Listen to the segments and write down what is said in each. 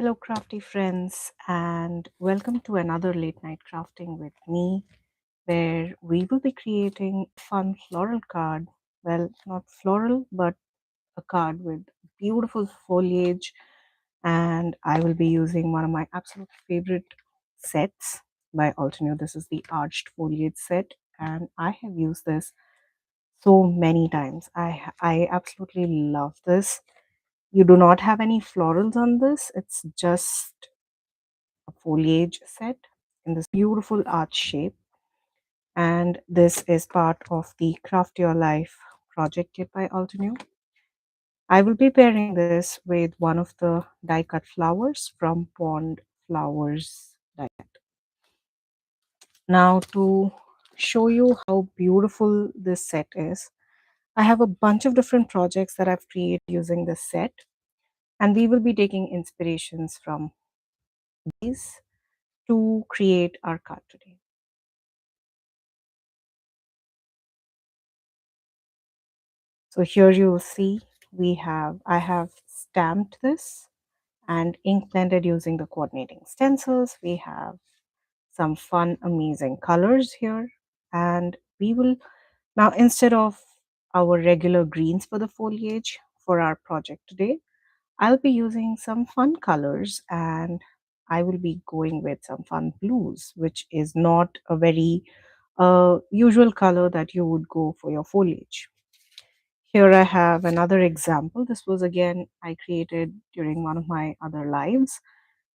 Hello, crafty friends, and welcome to another late night crafting with me, where we will be creating a fun floral card. Well, not floral, but a card with beautiful foliage. And I will be using one of my absolute favorite sets by Altenew. This is the Arched Foliage set, and I have used this so many times. I absolutely love this. You do not have any florals on this. It's just a foliage set in this beautiful arch shape, and this is part of the Craft Your Life project kit by Altenew. I will be pairing this with one of the die cut flowers from Pond Flowers die cut. Now, to show you how beautiful this set is, I have a bunch of different projects that I've created using this set, and we will be taking inspirations from these to create our card today. So here you will see I have stamped this and ink blended using the coordinating stencils. We have some fun, amazing colors here. And we will now, instead of our regular greens for the foliage for our project today, I'll be using some fun colors, and I will be going with some fun blues, which is not a very usual color that you would go for your foliage. Here I have another example. This was again I created during one of my other lives,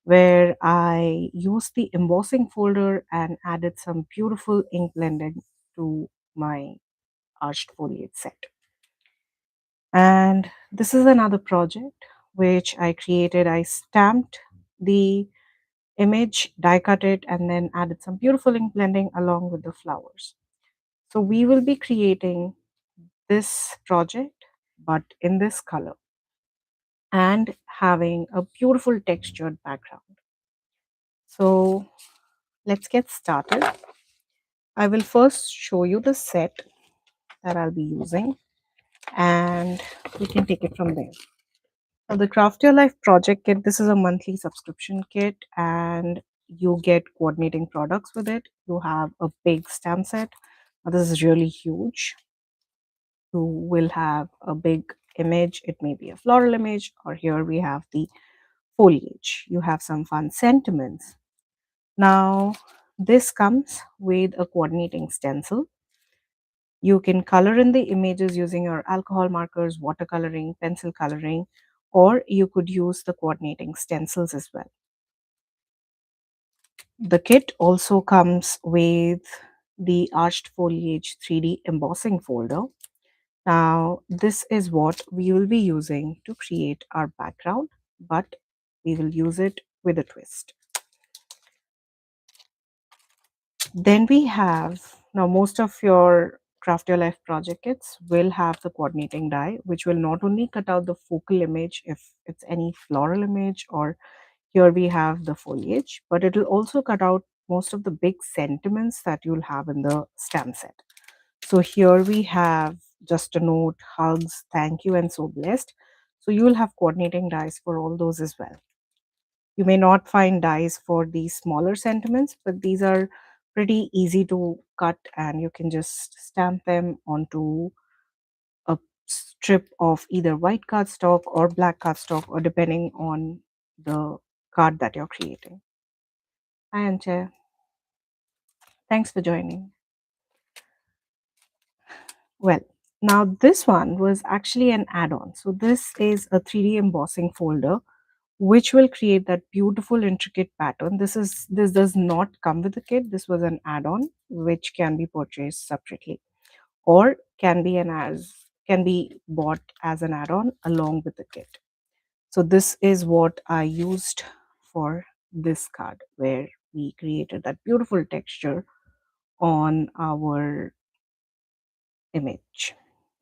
where I used the embossing folder and added some beautiful ink blending to my arched foliage set. And this is another project which I created. I stamped the image, die cut it, and then added some beautiful ink blending along with the flowers. So we will be creating this project, but in this color, and having a beautiful textured background. So let's get started. I will first show you the set that I'll be using, and we can take it from there. Now, the Craft Your Life project kit, this is a monthly subscription kit, and you get coordinating products with it. You have a big stamp set. Now, this is really huge. You will have a big image. It may be a floral image, or here we have the foliage. You have some fun sentiments. Now, this comes with a coordinating stencil. You can color in the images using your alcohol markers, watercoloring, pencil coloring, or you could use the coordinating stencils as well. The kit also comes with the Arched Foliage 3D embossing folder. Now, this is what we will be using to create our background, but we will use it with a twist. Then we have, now most of your Craft Your Life project kits will have the coordinating die, which will not only cut out the focal image if it's any floral image, or here we have the foliage, but it will also cut out most of the big sentiments that you'll have in the stamp set. So here we have just a note, hugs, thank you, and so blessed. So you will have coordinating dies for all those as well. You may not find dies for these smaller sentiments, but these are pretty easy to cut, and you can just stamp them onto a strip of either white cardstock or black cardstock, or depending on the card that you're creating. Hi, Anche. Thanks for joining. Well, now this one was actually an add-on. So this is a 3D embossing folder which will create that beautiful intricate pattern. This does not come with the kit. This was an add-on which can be purchased separately, or can be bought as an add-on along with the kit. So this is what I used for this card, where we created that beautiful texture on our image.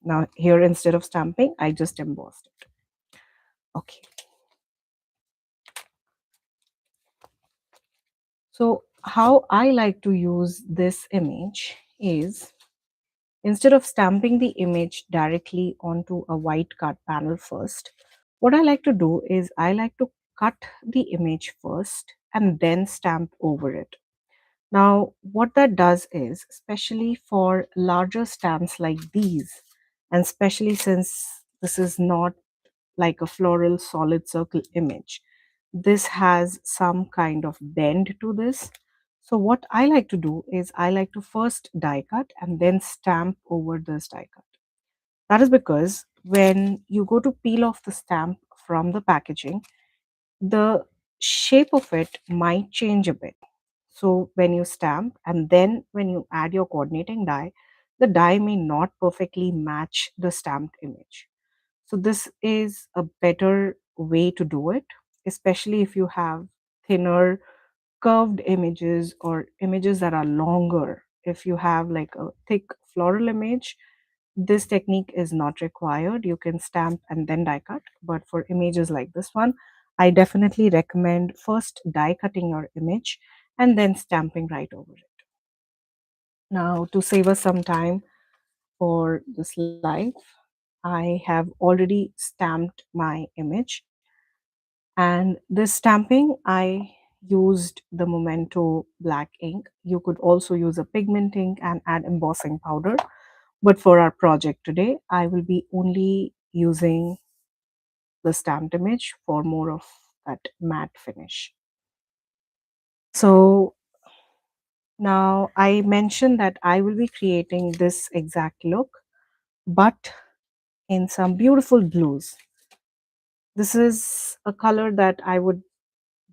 Now here, instead of stamping, I just embossed it. Okay. So how I like to use this image is, instead of stamping the image directly onto a white card panel first, what I like to do is I like to cut the image first and then stamp over it. Now, what that does is, especially for larger stamps like these, and especially since this is not like a floral solid circle image, this has some kind of bend to this. So what I like to do is I like to first die cut and then stamp over this die cut. That is because when you go to peel off the stamp from the packaging, the shape of it might change a bit. So when you stamp and then when you add your coordinating die, the die may not perfectly match the stamped image. So this is a better way to do it, especially if you have thinner curved images or images that are longer. If you have like a thick floral image, this technique is not required. You can stamp and then die cut. But for images like this one, I definitely recommend first die cutting your image and then stamping right over it. Now, to save us some time for this live, I have already stamped my image. And this stamping, I used the Memento black ink. You could also use a pigment ink and add embossing powder. But for our project today, I will be only using the stamped image for more of that matte finish. So now I mentioned that I will be creating this exact look, but in some beautiful blues. This is a color that I would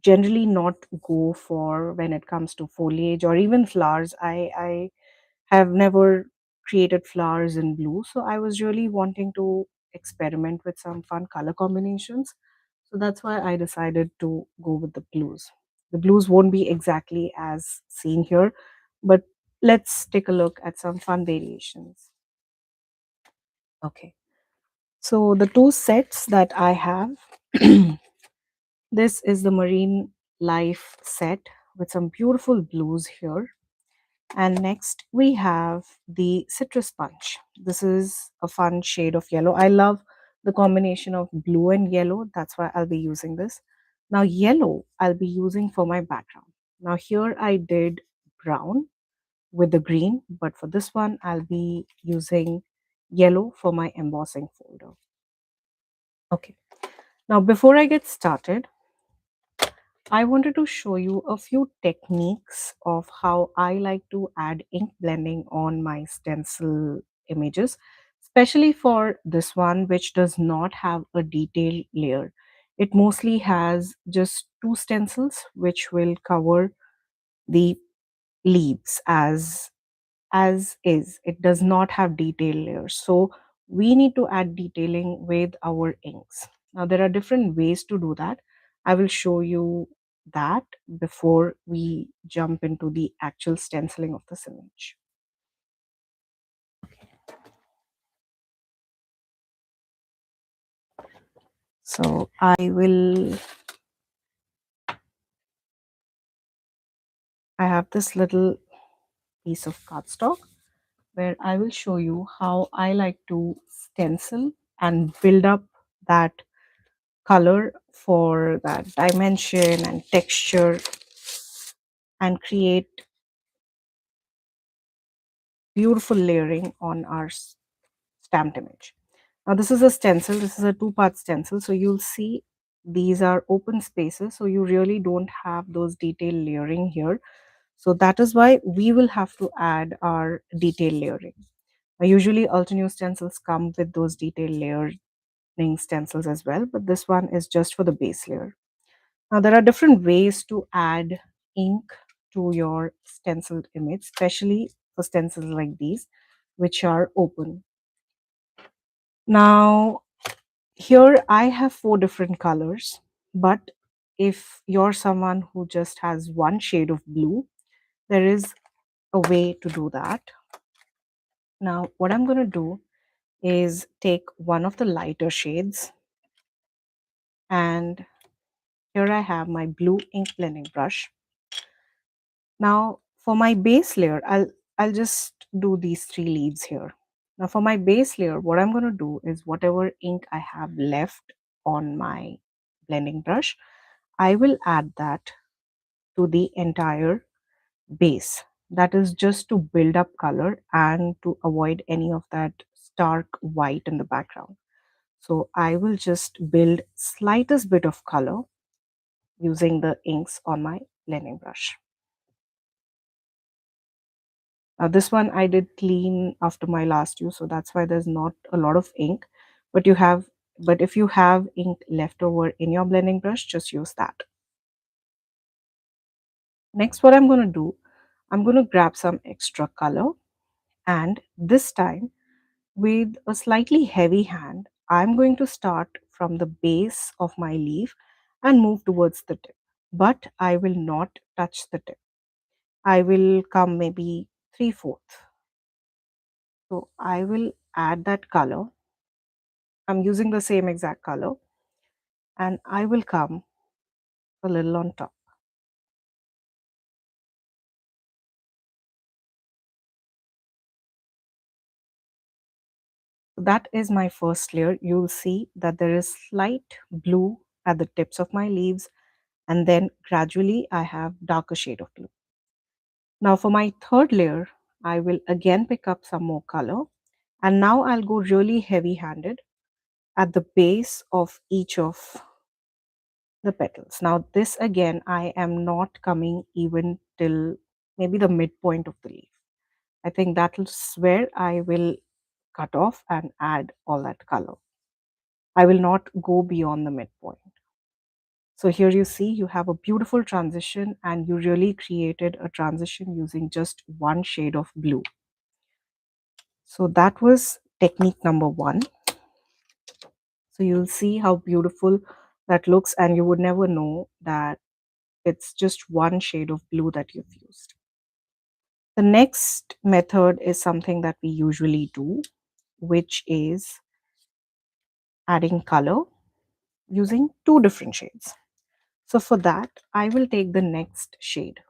generally not go for when it comes to foliage or even flowers. I have never created flowers in blue, so I was really wanting to experiment with some fun color combinations. So that's why I decided to go with the blues. The blues won't be exactly as seen here, but let's take a look at some fun variations. Okay, so the two sets that I have, this is the Marine Life set with some beautiful blues here. And next we have the Citrus Punch. This is a fun shade of yellow. I love the combination of blue and yellow. That's why I'll be using this. Now yellow I'll be using for my background. Now here I did brown with the green, but for this one I'll be using yellow for my embossing folder. Okay. Now before I get started, I wanted to show you a few techniques of how I like to add ink blending on my stencil images, especially for this one, which does not have a detailed layer. It mostly has just two stencils, which will cover the leaves as is. It does not have detail layers. So we need to add detailing with our inks. Now there are different ways to do that. I will show you that before we jump into the actual stenciling of this image. So I have this little piece of cardstock where I will show you how I like to stencil and build up that color for that dimension and texture and create beautiful layering on our stamped image. Now this is a stencil, this is a two-part stencil, so you'll see these are open spaces, so you really don't have those detail layering here. So that is why we will have to add our detail layering. Now, usually Altenew stencils come with those detail layering stencils as well, but this one is just for the base layer. Now there are different ways to add ink to your stenciled image, especially for stencils like these, which are open. Now here I have four different colors, but if you're someone who just has one shade of blue, there is a way to do that. Now what I'm going to do is take one of the lighter shades, and here I have my blue ink blending brush. Now for my base layer, I'll just do these three leaves here. Now for my base layer, what I'm going to do is whatever ink I have left on my blending brush, I will add that to the entire base. That is just to build up color and to avoid any of that stark white in the background. So I will just build slightest bit of color using the inks on my blending brush. Now this one I did clean after my last use, so that's why there's not a lot of ink. But but if you have ink left over in your blending brush, just use that. Next, what I'm going to do, I'm going to grab some extra color, and this time with a slightly heavy hand, I'm going to start from the base of my leaf and move towards the tip. But I will not touch the tip. I will come maybe 3/4. So I will add that color. I'm using the same exact color, and I will come a little on top. That is my first layer. You'll see that there is slight blue at the tips of my leaves, and then gradually I have darker shade of blue. Now for my third layer, I will again pick up some more color, and now I'll go really heavy handed at the base of each of the petals. Now this again, I am not coming even till maybe the midpoint of the leaf. I think that's where I will cut off and add all that color. I will not go beyond the midpoint. So here you see you have a beautiful transition, and you really created a transition using just one shade of blue. So that was technique number one. So you'll see how beautiful that looks, and you would never know that it's just one shade of blue that you've used. The next method is something that we usually do, which is adding color using two different shades. So for that, I will take the next shade.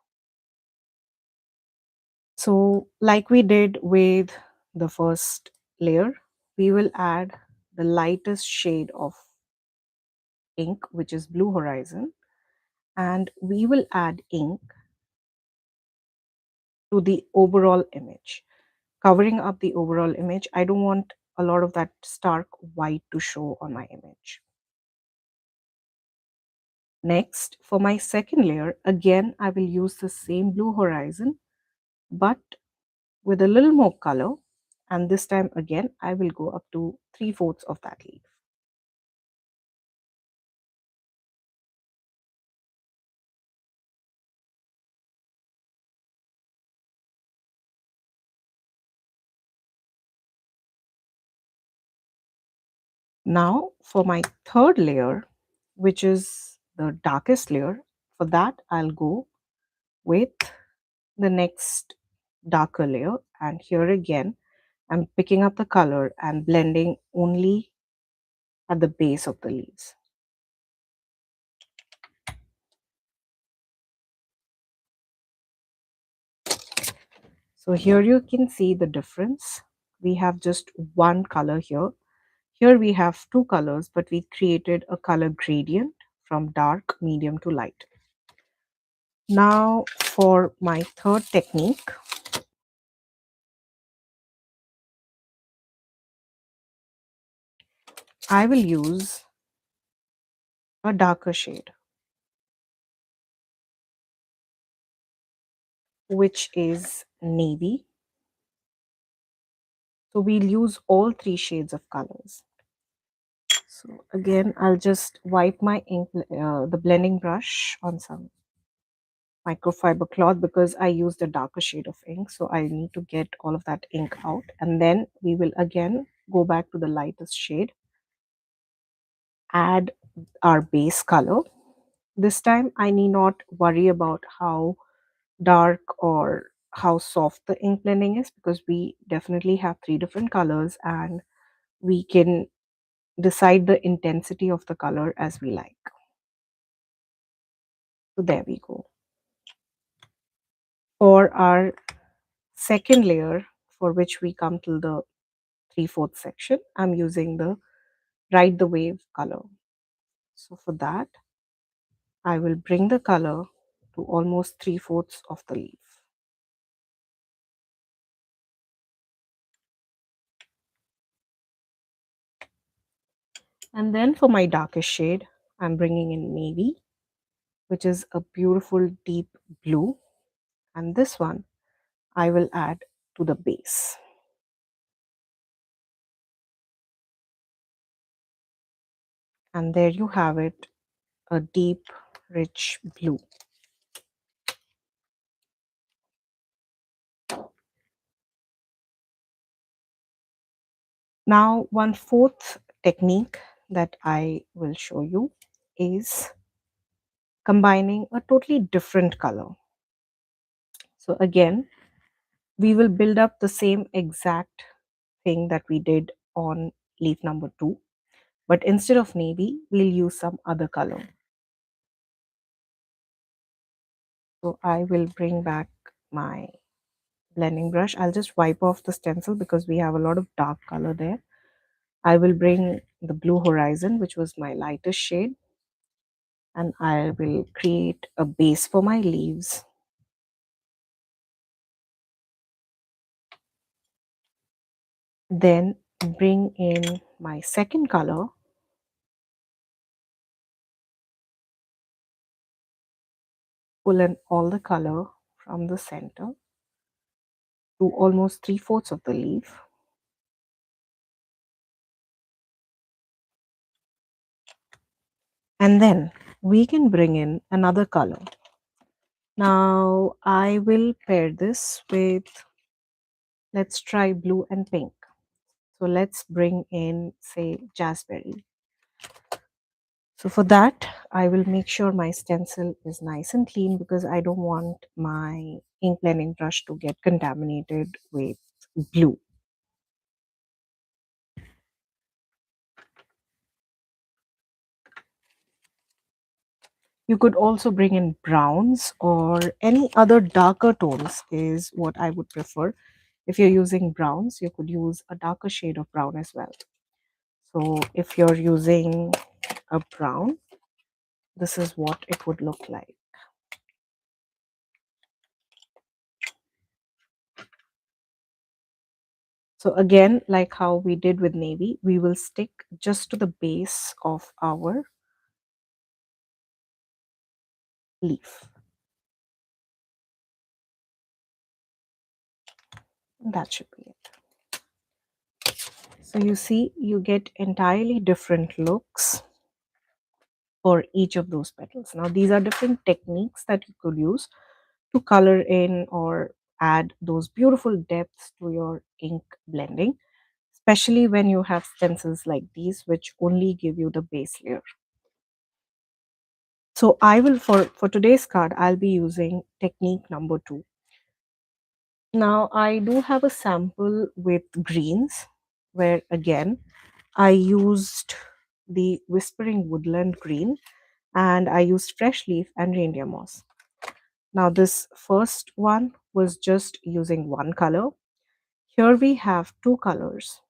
So like we did with the first layer, we will add the lightest shade of ink, which is Blue Horizon, and we will add ink to the overall image, covering up the overall image. I don't want a lot of that stark white to show on my image. Next, for my second layer, again, I will use the same Blue Horizon, but with a little more color. And this time again, I will go up to 3/4 of that leaf. Now for my third layer, which is the darkest layer, for that I'll go with the next darker layer. And here again, I'm picking up the color and blending only at the base of the leaves. So here you can see the difference. We have just one color here. Here we have two colors, but we created a color gradient from dark, medium to light. Now for my third technique, I will use a darker shade, which is navy. So we'll use all three shades of colors. So again, I'll just wipe my ink, the blending brush on some microfiber cloth because I used a darker shade of ink. So I need to get all of that ink out. And then we will again go back to the lightest shade, add our base color. This time I need not worry about how dark or how soft the ink blending is, because we definitely have three different colors and we can decide the intensity of the color as we like. So there we go. For our second layer, for which we come till the 3/4 section, I'm using the Ride the Wave color. So for that, I will bring the color to almost 3/4 of the leaf. And then for my darkest shade, I'm bringing in navy, which is a beautiful deep blue. And this one I will add to the base. And there you have it, a deep, rich blue. Now, one fourth technique that I will show you is combining a totally different color. So again, we will build up the same exact thing that we did on leaf number 2, but instead of navy, we'll use some other color. So I will bring back my blending brush. I'll just wipe off the stencil because we have a lot of dark color there. I will bring the blue horizon, which was my lightest shade, and I will create a base for my leaves. Then bring in my second color, pull in all the color from the center to almost 3/4 of the leaf. And then we can bring in another color. Now I will pair this with, let's try blue and pink. So let's bring in, say, jazzberry. So for that, I will make sure my stencil is nice and clean because I don't want my ink blending brush to get contaminated with blue. You could also bring in browns or any other darker tones is what I would prefer. If you're using browns, you could use a darker shade of brown as well. So if you're using a brown, this is what it would look like. So again, like how we did with navy, we will stick just to the base of our leaf. That should be it. So you see, you get entirely different looks for each of those petals. Now, these are different techniques that you could use to color in or add those beautiful depths to your ink blending, especially when you have stencils like these, which only give you the base layer. So I will, for today's card, I'll be using technique number 2. Now, I do have a sample with greens where again, I used the Whispering Woodland green and I used fresh leaf and reindeer moss. Now, this first one was just using one color. Here we have two colors.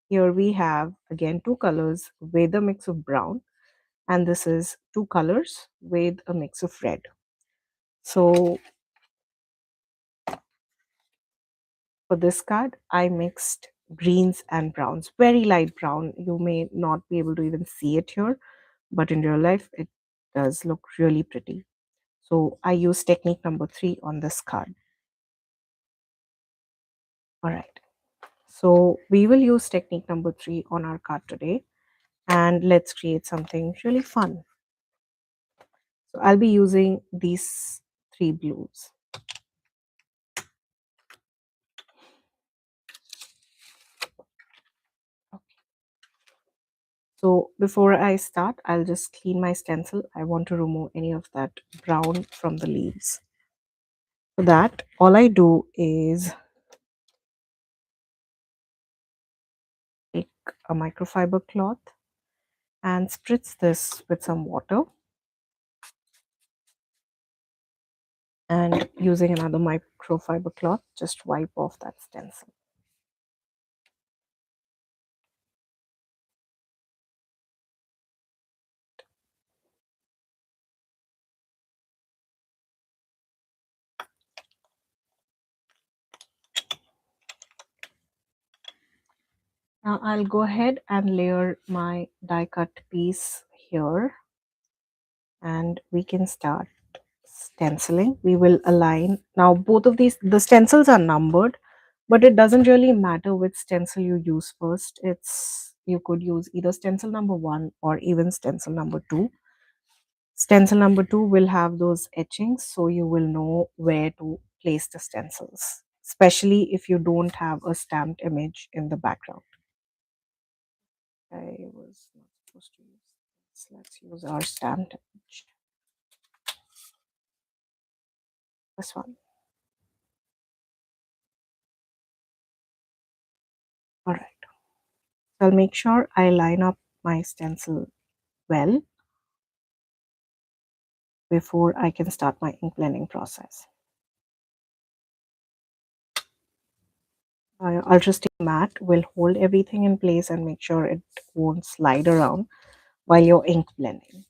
Here we have again two colors with a mix of brown, and this is two colors with a mix of red. So for this card, I mixed greens and browns, very light brown. You may not be able to even see it here, but in real life, it does look really pretty. So I use technique number 3 on this card. All right. So we will use technique number 3 on our card today, and let's create something really fun. So I'll be using these 3 blues. So before I start, I'll just clean my stencil. I want to remove any of that brown from the leaves. For that, all I do is take a microfiber cloth and spritz this with some water. And using another microfiber cloth, just wipe off that stencil. Now I'll go ahead and layer my die cut piece here, and we can start stenciling. We will align. Now both of these, the stencils are numbered, but it doesn't really matter which stencil you use first. It's, you could use either stencil number 1 or even stencil number 2. Stencil number 2 will have those etchings, so you will know where to place the stencils, especially if you don't have a stamped image in the background. I was not supposed to use this. Let's use our stamped image. This one. All right. So I'll make sure I line up my stencil well before I can start my ink blending process. Ultra Stick Matte will hold everything in place and make sure it won't slide around while you're ink blending.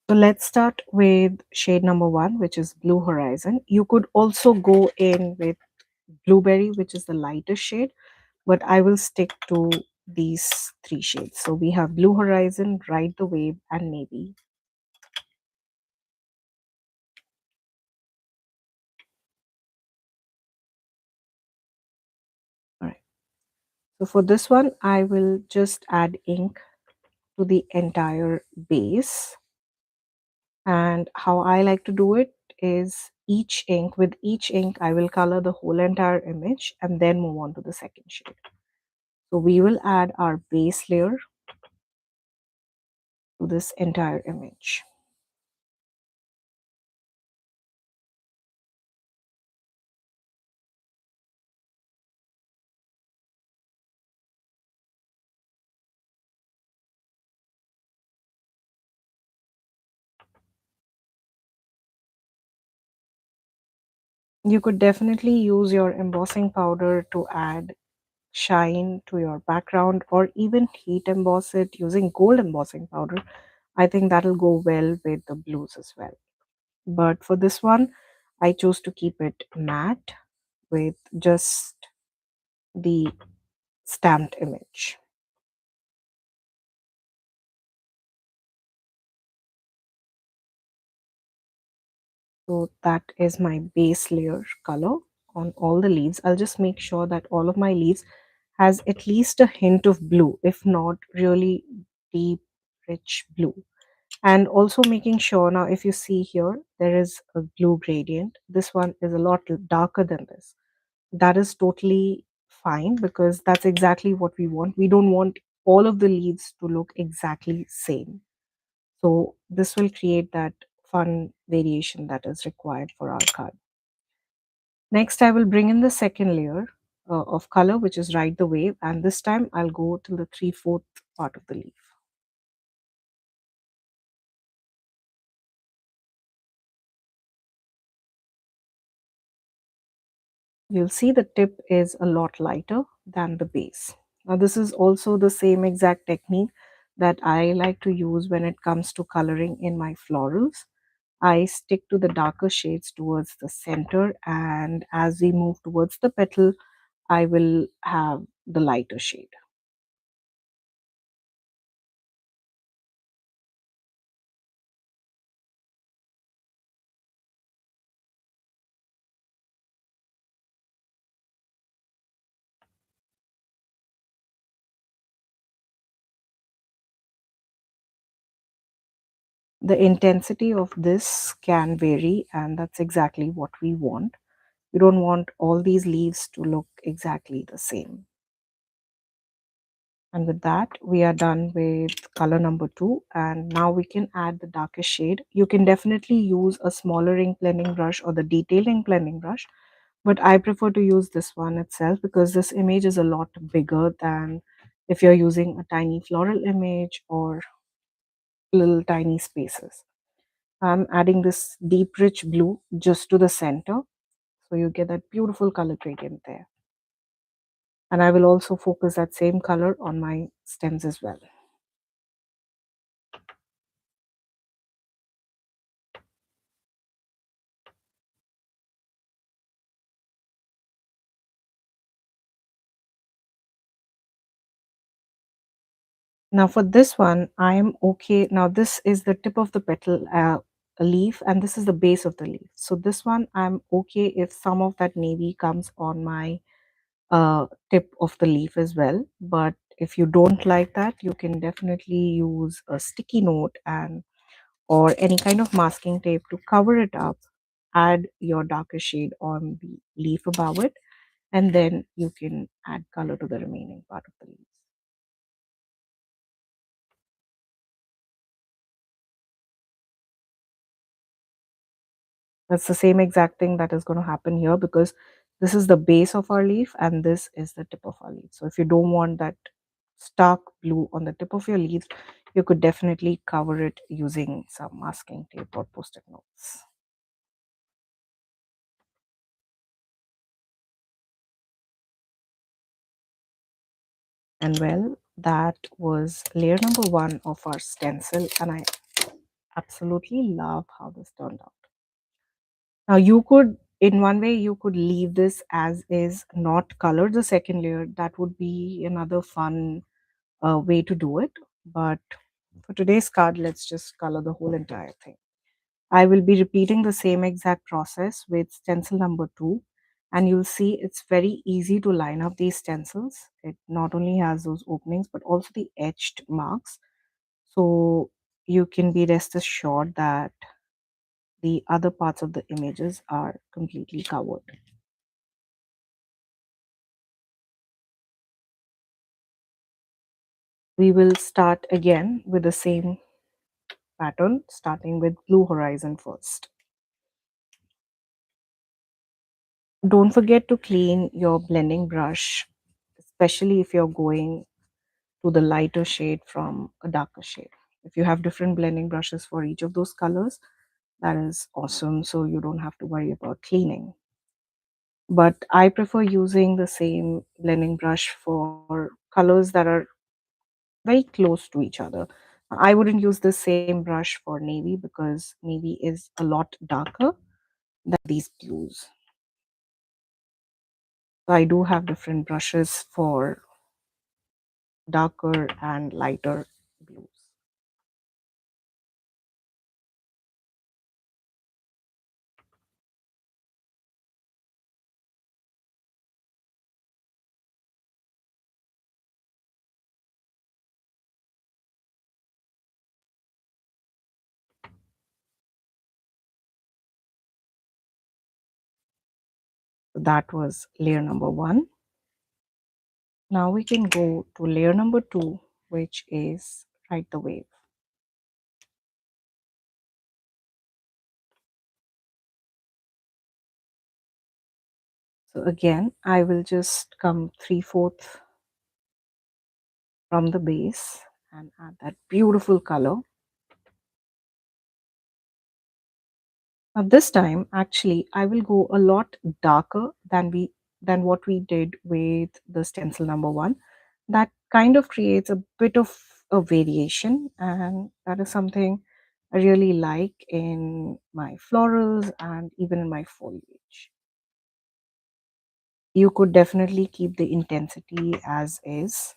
So let's start with shade number 1, which is Blue Horizon. You could also go in with Blueberry, which is the lighter shade, but I will stick to these 3 shades. So we have Blue Horizon, Ride the Wave, and Navy. All right. So for this one, I will just add ink to the entire base. And how I like to do it is with each ink, I will color the whole entire image and then move on to the second shade. So we will add our base layer to this entire image. You could definitely use your embossing powder to add shine to your background, or even heat emboss it using gold embossing powder. I think that'll go well with the blues as well. But for this one, I chose to keep it matte with just the stamped image. So that is my base layer color on all the leaves. I'll just make sure that all of my leaves has at least a hint of blue, if not really deep, rich blue. And also making sure, now if you see here, there is a blue gradient. This one is a lot darker than this. That is totally fine because that's exactly what we want. We don't want all of the leaves to look exactly same. So this will create that fun variation that is required for our card. Next, I will bring in the second layer of color, which is Ride the Wave, and this time I'll go to the 3/4 part of the leaf. You'll see the tip is a lot lighter than the base. Now, this is also the same exact technique that I like to use when it comes to coloring in my florals. I stick to the darker shades towards the center, and as we move towards the petal, I will have the lighter shade. The intensity of this can vary, and that's exactly what we want. We don't want all these leaves to look exactly the same. And with that, we are done with color number 2. And now we can add the darkest shade. You can definitely use a smaller ink blending brush or the detailing blending brush. But I prefer to use this one itself because this image is a lot bigger than if you're using a tiny floral image or little tiny spaces. I'm adding this deep rich blue just to the center. So you get that beautiful color gradient there. And I will also focus that same color on my stems as well. Now for this one, I am okay. Now this is the tip of the petal leaf, and this is the base of the leaf. So this one, I'm okay if some of that navy comes on my tip of the leaf as well. But if you don't like that, you can definitely use a sticky note and or any kind of masking tape to cover it up. Add your darker shade on the leaf above it, and then you can add color to the remaining part of the leaf. That's the same exact thing that is going to happen here because this is the base of our leaf and this is the tip of our leaf. So if you don't want that stark blue on the tip of your leaf, you could definitely cover it using some masking tape or post-it notes. And well, that was layer number one of our stencil, and I absolutely love how this turned out. Now you could, in one way, you could leave this as is, not color the second layer. That would be another fun way to do it. But for today's card, let's just color the whole entire thing. I will be repeating the same exact process with stencil number two. And you'll see it's very easy to line up these stencils. It not only has those openings, but also the etched marks. So you can be rest assured that the other parts of the images are completely covered. We will start again with the same pattern, starting with blue horizon first. Don't forget to clean your blending brush, especially if you're going to the lighter shade from a darker shade. If you have different blending brushes for each of those colors, that is awesome. So you don't have to worry about cleaning. But I prefer using the same blending brush for colors that are very close to each other. I wouldn't use the same brush for navy because navy is a lot darker than these blues. So I do have different brushes for darker and lighter blues. So that was layer number one. Now we can go to layer number two, which is Ride the Wave. So again, I will just come 3/4 from the base and add that beautiful color. Now this time, actually, I will go a lot darker than what we did with the stencil number one. That kind of creates a bit of a variation, and that is something I really like in my florals and even in my foliage. You could definitely keep the intensity as is,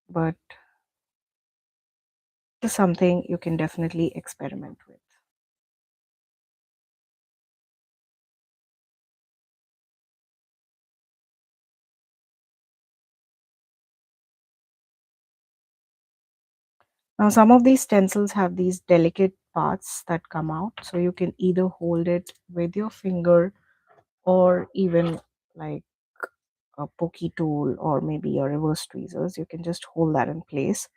but this is something you can definitely experiment with. Now, some of these stencils have these delicate parts that come out, so you can either hold it with your finger or even like a pokey tool or maybe your reverse tweezers. You can just hold that in place.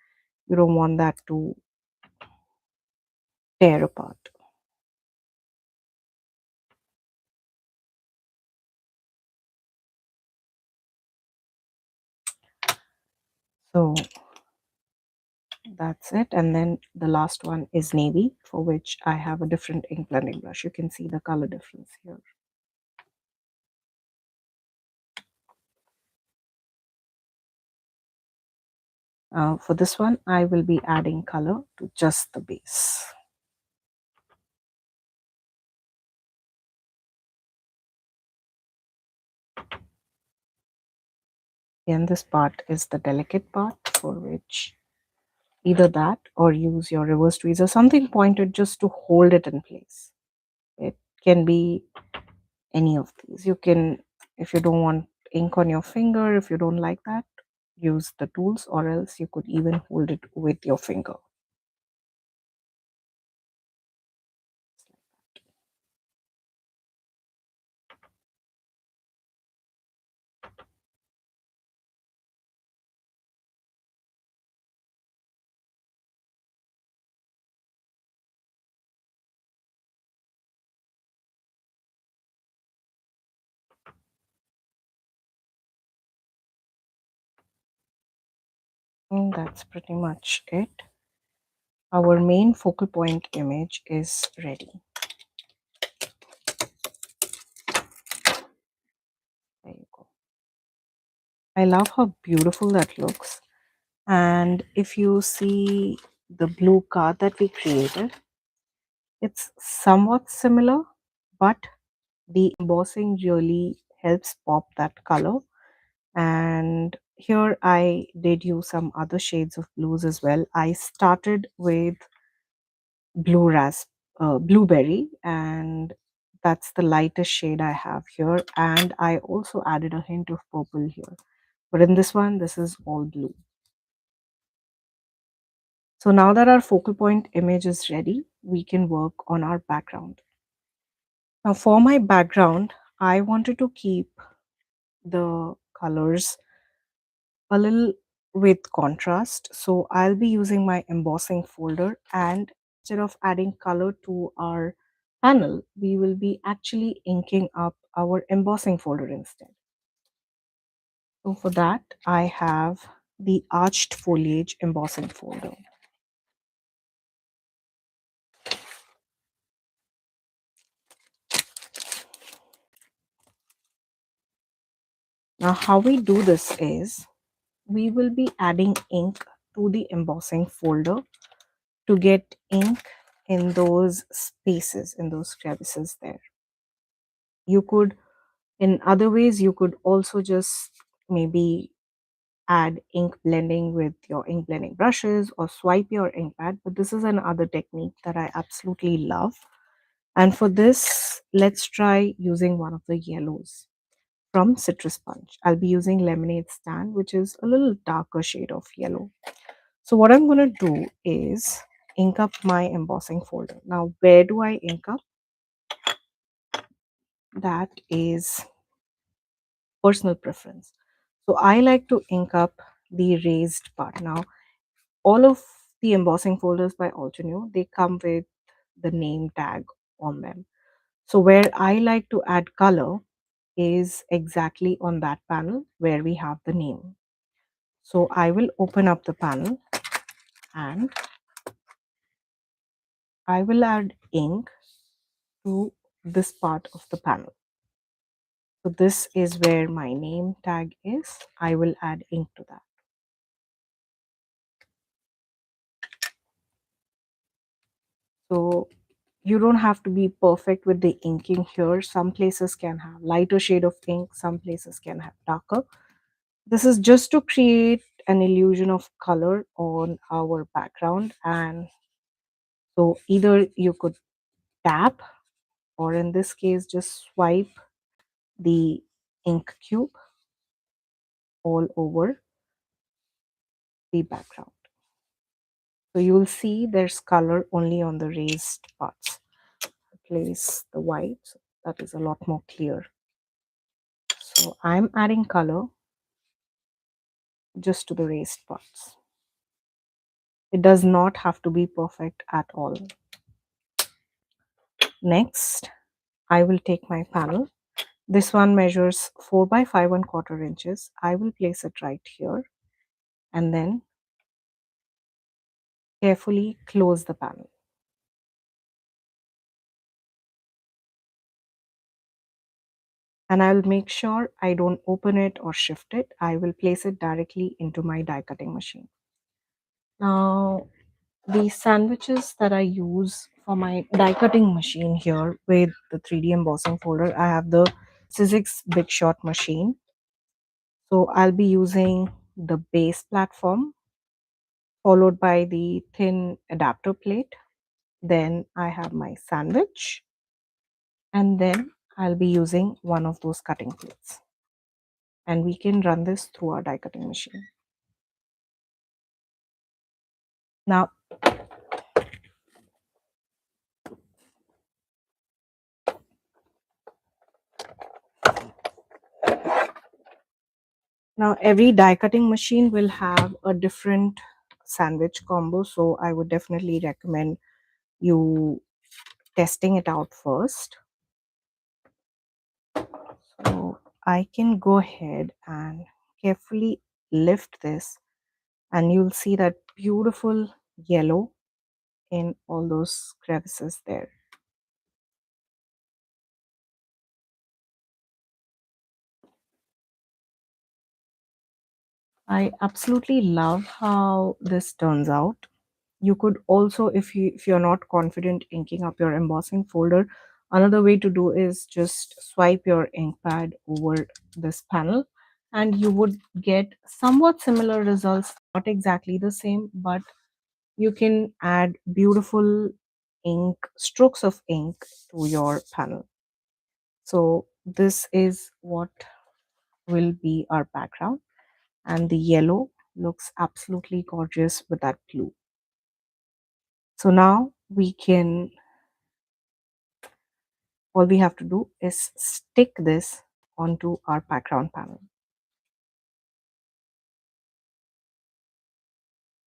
You don't want that to tear apart. So that's it. And then the last one is navy, for which I have a different ink blending brush. You can see the color difference here. For this one, I will be adding color to just the base. And this part is the delicate part for which Either that or use your reverse tweezer, something pointed just to hold it in place. It can be any of these. You can, if you don't want ink on your finger, if you don't like that, use the tools, or else you could even hold it with your finger. And that's pretty much it. Our main focal point image is ready. There you go. I love how beautiful that looks. And if you see the blue card that we created, it's somewhat similar, but the embossing really helps pop that color. And here I did use some other shades of blues as well. I started with blueberry, and that's the lightest shade I have here. And I also added a hint of purple here. But in this one, this is all blue. So now that our focal point image is ready, we can work on our background. Now for my background, I wanted to keep the colors a little with contrast. So I'll be using my embossing folder, and instead of adding color to our panel, we will be actually inking up our embossing folder instead. So for that, I have the Arched Foliage embossing folder. Now how we do this is, we will be adding ink to the embossing folder to get ink in those spaces, in those crevices there. You could, in other ways, you could also just maybe add ink blending with your ink blending brushes or swipe your ink pad, but this is another technique that I absolutely love. And for this, let's try using one of the yellows from Citrus Punch. I'll be using Lemonade Stand, which is a little darker shade of yellow. So what I'm going to do is ink up my embossing folder. Now, where do I ink up? That is personal preference. So I like to ink up the raised part. Now, all of the embossing folders by Altenew, they come with the name tag on them. So where I like to add color is exactly on that panel where we have the name. So I will open up the panel and I will add ink to this part of the panel. So this is where my name tag is. I will add ink to that. So you don't have to be perfect with the inking here. Some places can have lighter shade of ink, some places can have darker. This is just to create an illusion of color on our background. And so either you could tap, or in this case, just swipe the ink cube all over the background. So you will see there's color only on the raised parts. Place the white, so that is a lot more clear. So I'm adding color just to the raised parts. It does not have to be perfect at all. Next, I will take my panel. This one measures 4 by 5¼ inches. I will place it right here and then carefully close the panel. And I will make sure I don't open it or shift it. I will place it directly into my die cutting machine. Now, the sandwiches that I use for my die cutting machine here with the 3D embossing folder, I have the Sizzix Big Shot machine. So I'll be using the base platform followed by the thin adapter plate. Then I have my sandwich, and then I'll be using one of those cutting plates. And we can run this through our die cutting machine. Now, now every die cutting machine will have a different sandwich combo, so I would definitely recommend you testing it out first. So I can go ahead and carefully lift this, and you'll see that beautiful yellow in all those crevices there. I absolutely love how this turns out. You could also, if you're not confident inking up your embossing folder, another way to do is just swipe your ink pad over this panel, and you would get somewhat similar results, not exactly the same, but you can add beautiful ink, strokes of ink to your panel. So this is what will be our background, and the yellow looks absolutely gorgeous with that blue. So now we can, all we have to do is stick this onto our background panel.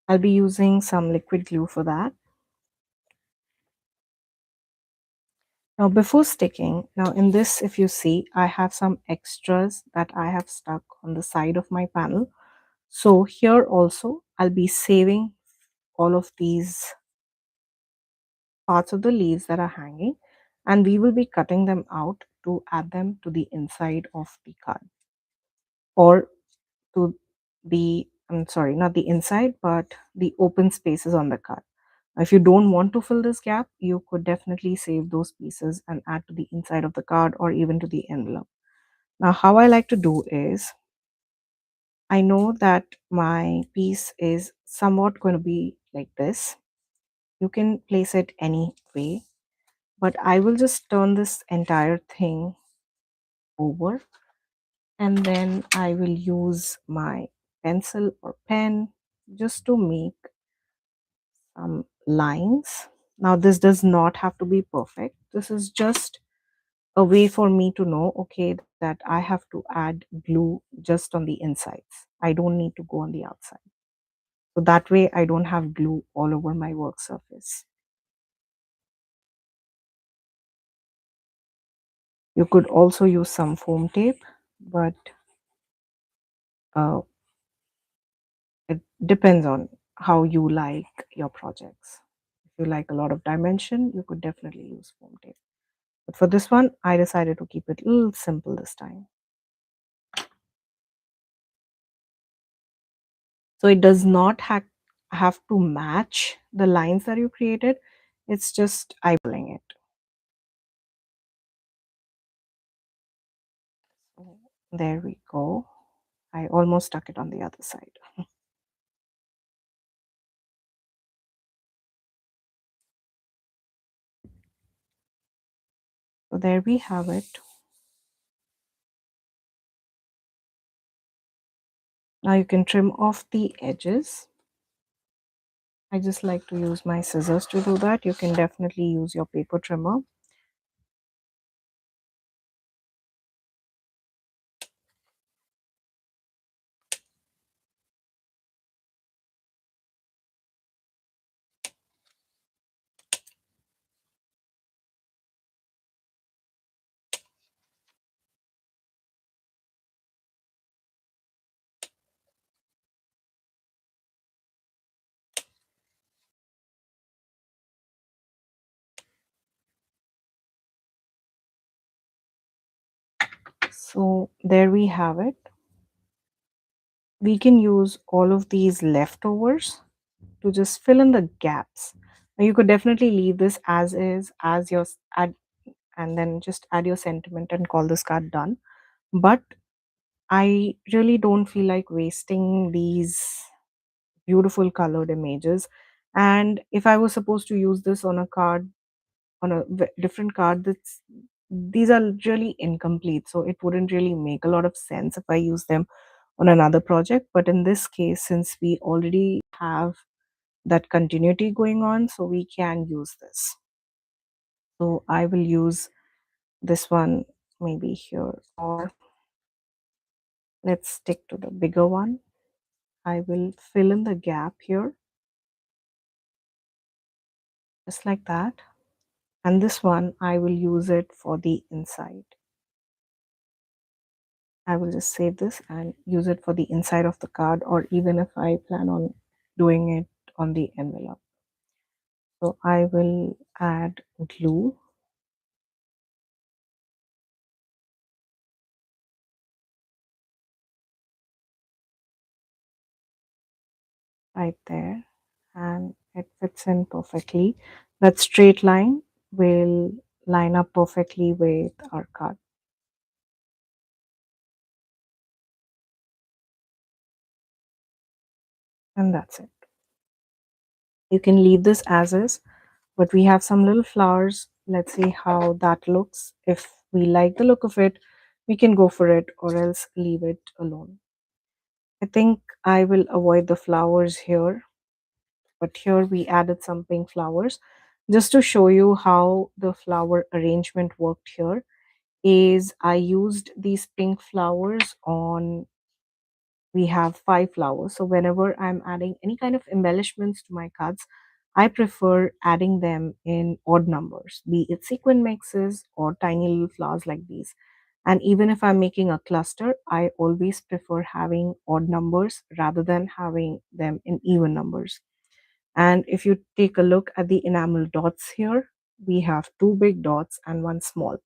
I'll be using some liquid glue for that. Now before sticking, now in this, if you see, I have some extras that I have stuck on the side of my panel. So here also, I'll be saving all of these parts of the leaves that are hanging, and we will be cutting them out to add them to the inside of the card, or to the, I'm sorry, not the inside, but the open spaces on the card. If you don't want to fill this gap, you could definitely save those pieces and add to the inside of the card or even to the envelope. Now, how I like to do is, I know that my piece is somewhat going to be like this. You can place it any way, but I will just turn this entire thing over, and then I will use my pencil or pen just to make lines. Now, this does not have to be perfect. This is just a way for me to know, okay, that I have to add glue just on the insides. I don't need to go on the outside. So that way I don't have glue all over my work surface. You could also use some foam tape, but uh, it depends on how you like your projects. If you like a lot of dimension, you could definitely use foam tape. But for this one, I decided to keep it a little simple this time. So it does not have to match the lines that you created. It's just eyeballing it. So there we go. I almost stuck it on the other side. So there we have it. Now you can trim off the edges. I just like to use my scissors to do that. You can definitely use your paper trimmer. So there we have it. We can use all of these leftovers to just fill in the gaps. Now you could definitely leave this as is, as your add, and then just add your sentiment and call this card done. But I really don't feel like wasting these beautiful colored images. And if I was supposed to use this on a card, on a different card, that's these are really incomplete, so it wouldn't really make a lot of sense if I use them on another project. But in this case, since we already have that continuity going on, so we can use this. So I will use this one maybe here, or let's stick to the bigger one. I will fill in the gap here, just like that. And this one, I will use it for the inside. I will just save this and use it for the inside of the card, or even if I plan on doing it on the envelope. So I will add glue right there, and it fits in perfectly. That straight line will line up perfectly with our card. And that's it. You can leave this as is, but we have some little flowers. Let's see how that looks. If we like the look of it, we can go for it, or else leave it alone. I think I will avoid the flowers here, but here we added some pink flowers. Just to show you how the flower arrangement worked here, is I used these pink flowers on, we have 5 flowers. So whenever I'm adding any kind of embellishments to my cards, I prefer adding them in odd numbers, be it sequin mixes or tiny little flowers like these. And even if I'm making a cluster, I always prefer having odd numbers rather than having them in even numbers. And if you take a look at the enamel dots here, we have 2 big dots and 1 small.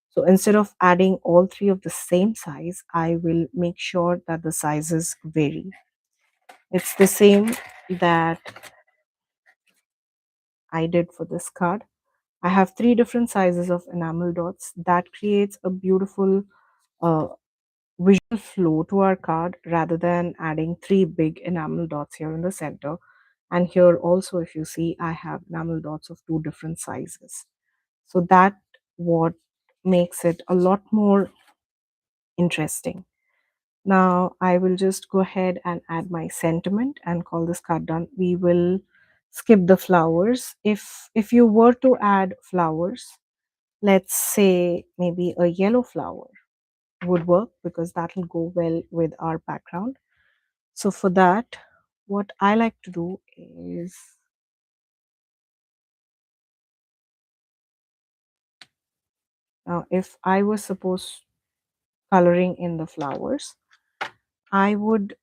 So instead of adding all 3 of the same size, I will make sure that the sizes vary. It's the same that I did for this card. I have 3 different sizes of enamel dots. That creates a beautiful uh, visual flow to our card rather than adding 3 big enamel dots here in the center. And here also, if you see, I have enamel dots of 2 different sizes. So that what makes it a lot more interesting. Now I will just go ahead and add my sentiment and call this card done. We will skip the flowers. If you were to add flowers, let's say maybe a yellow flower would work, because that will go well with our background. So for that, what I like to do is, now if I was supposed coloring in the flowers, I would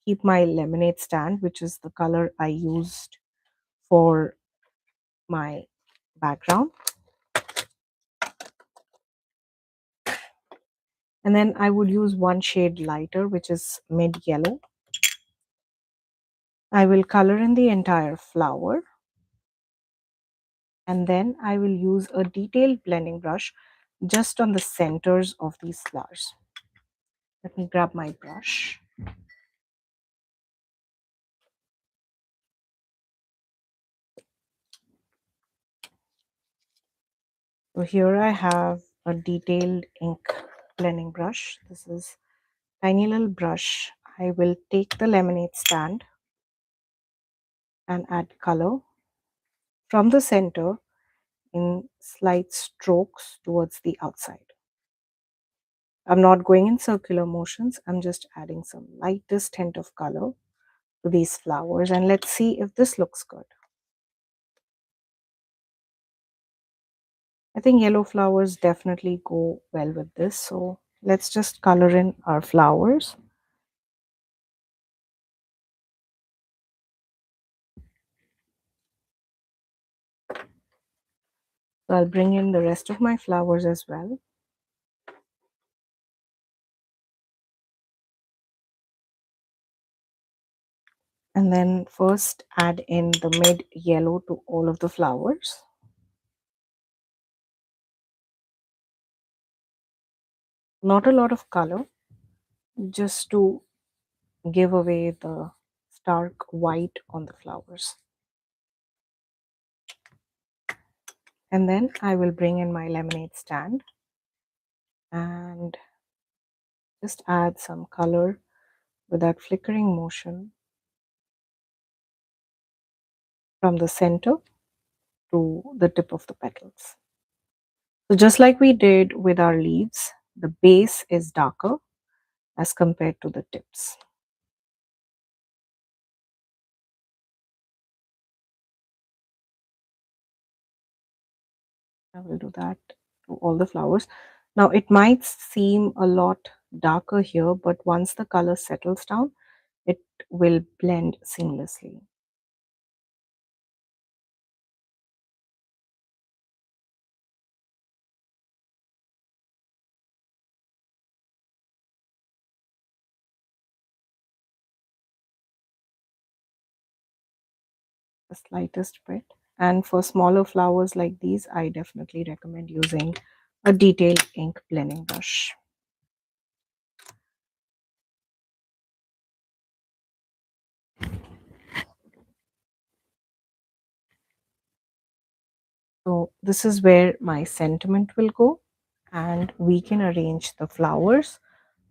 keep my lemonade stand, which is the color I used for my background. And then I would use one shade lighter, which is mid yellow. I will color in the entire flower. And then I will use a detailed blending brush just on the centers of these flowers. Let me grab my brush. So here I have a detailed ink blending brush. This is tiny little brush. I will take the lemonade stand and add color from the center in slight strokes towards the outside. I'm not going in circular motions. I'm just adding some lightest hint of color to these flowers, and let's see if this looks good. I think yellow flowers definitely go well with this. So let's just color in our flowers. So I'll bring in the rest of my flowers as well. And then first add in the mid yellow to all of the flowers. Not a lot of color, just to give away the dark white on the flowers. And then I will bring in my lemonade stand and just add some color with that flickering motion from the center to the tip of the petals. So just like we did with our leaves, the base is darker as compared to the tips. I will do that to all the flowers. Now it might seem a lot darker here, but once the color settles down, it will blend seamlessly. The slightest bit. And for smaller flowers like these, I definitely recommend using a detailed ink blending brush. So this is where my sentiment will go, and we can arrange the flowers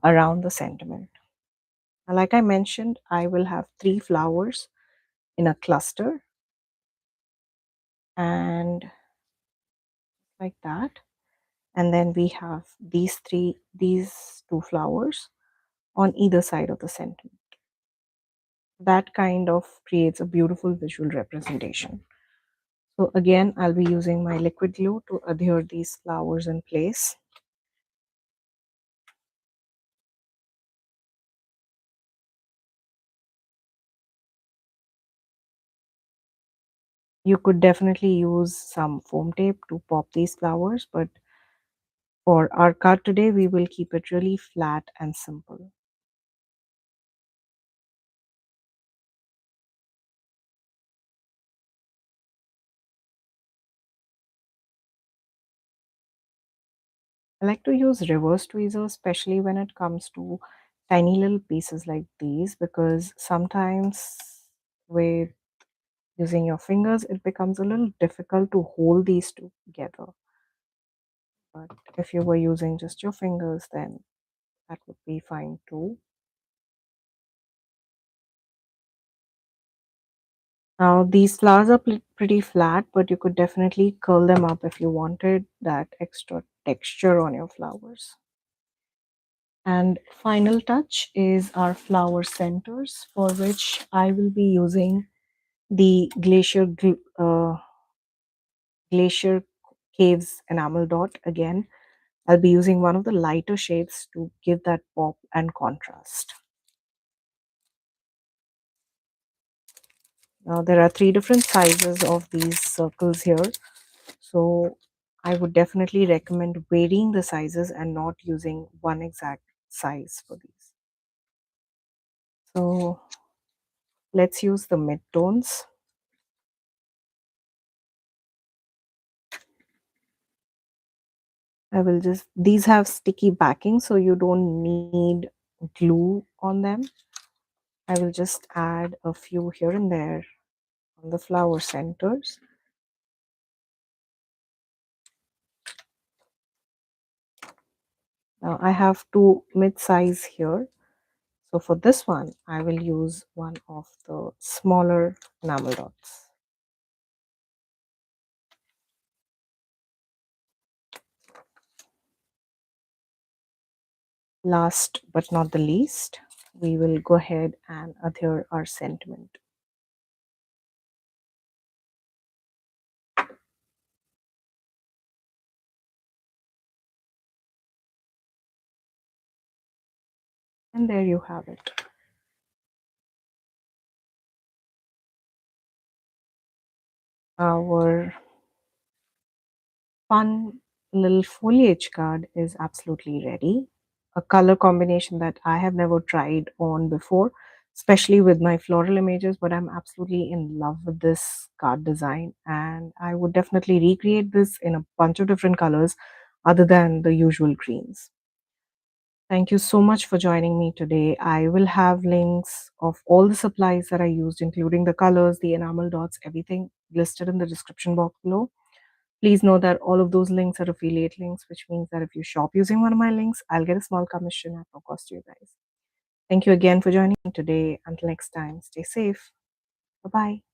around the sentiment. Now, like I mentioned, I will have 3 flowers in a cluster and like that. And then we have these 2 flowers on either side of the sentiment. That kind of creates a beautiful visual representation. So again, I'll be using my liquid glue to adhere these flowers in place. You could definitely use some foam tape to pop these flowers, but for our card today, we will keep it really flat and simple. I like to use reverse tweezers, especially when it comes to tiny little pieces like these, because sometimes with using your fingers, it becomes a little difficult to hold these two together. But if you were using just your fingers, then that would be fine too. Now, these flowers are pretty flat, but you could definitely curl them up if you wanted that extra texture on your flowers. And final touch is our flower centers, for which I will be using the Glacier Caves Enamel Dot. Again, I'll be using one of the lighter shades to give that pop and contrast. Now, there are 3 different sizes of these circles here. So I would definitely recommend varying the sizes and not using one exact size for these. So let's use the mid-tones. I will just, these have sticky backing, so you don't need glue on them. I will just add a few here and there on the flower centers. Now I have 2 mid-size here. So for this one, I will use one of the smaller enamel dots. Last but not the least, we will go ahead and adhere our sentiment. And there you have it. Our fun little foliage card is absolutely ready. A color combination that I have never tried on before, especially with my floral images, but I'm absolutely in love with this card design, and I would definitely recreate this in a bunch of different colors other than the usual greens. Thank you so much for joining me today. I will have links of all the supplies that I used, including the colors, the enamel dots, everything listed in the description box below. Please know that all of those links are affiliate links, which means that if you shop using one of my links, I'll get a small commission at no cost to you guys. Thank you again for joining me today. Until next time, stay safe. Bye bye.